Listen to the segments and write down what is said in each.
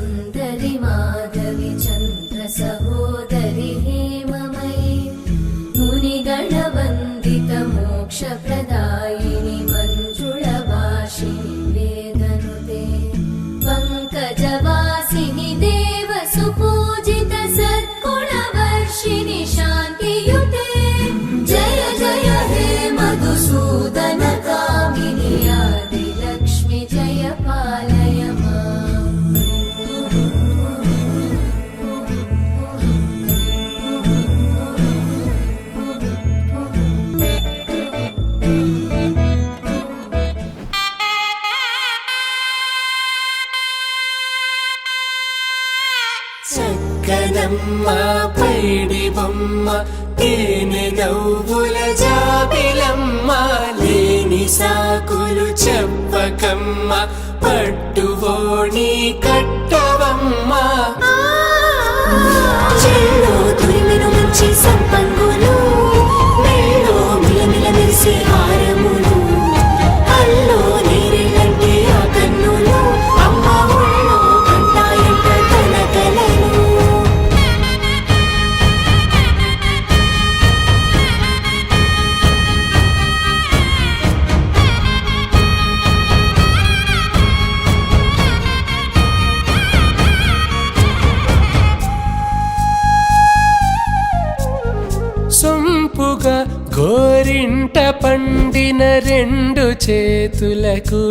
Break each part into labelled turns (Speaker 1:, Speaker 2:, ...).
Speaker 1: सुन्दरि माधवि चन्द्र सहोदरि हेममयि मुनिगणवन्दित मोक्षप्रदायिनि मञ्जुळभाषिणि वेदनुते पङ्कजवासिनि देवसुपूजित सद्गुणवर्षिणि शान्तियुते जय जय हे मधुसूदन कामिनि आदिलक्ष्मि जय पालय माम्।
Speaker 2: చక్కనమ్మ పైడి బొమ్మ తేనె నవ్వుల జాబిలమ్మ లేని సాకులు చెప్పకమ్మ పట్టువోణి కట్టవమ్మ
Speaker 1: చెల్లో తురిమెను మంచి సంపంగులు మెల్లో మిలమిల మెరిసే హారములు అల్లో నీరెళ్ళంటే ఆ కన్నులు అమ్మ ఒళ్ళో కంటాయంట తన కలలు
Speaker 2: సొంపుగా గోరింట పండిన రెండు చేతులకు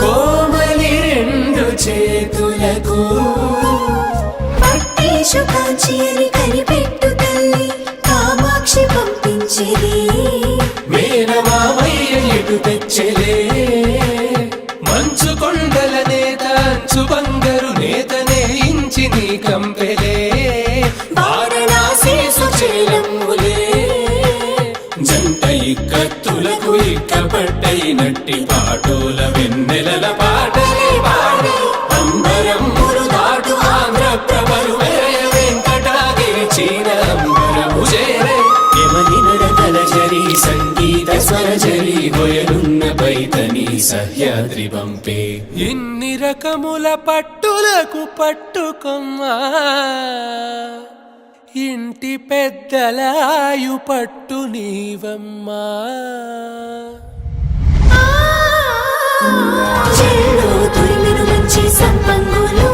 Speaker 2: కోమలి రెండు చేతులకు
Speaker 1: పట్టేశు కాంచి అని కనిపెట్టు తల్లి కామాక్షి పంపించేది
Speaker 2: మేనమామయ్య ఎటు తెచ్చలే మంచు కొండల నేత అంచు బంగారు నేతనే ఇంచి నీ కంపెలే వారణాసి సుచేలమ్ములే జంట ఇక్కత్తులకు ఇక్కపట్టయినట్టి పాటోల వెన్నెలల పాటలే పాడే అంబరమ్ములు దాటు ఆంధ్ర ప్రభలు వెరయ వెంకటాగిరి చీర అంబరము చేరే యమని నడకల జరి సంగీత స్వర జరి గొయలున్న పైతని సహ్యాద్రి పంపే ఇన్ని రకముల పట్టులకు పట్టుకొమ్మా ఇంటి పెద్దలాయు పట్టు నీవమ్మా
Speaker 1: చెల్లో తురిమెను మంచి సంపంగులు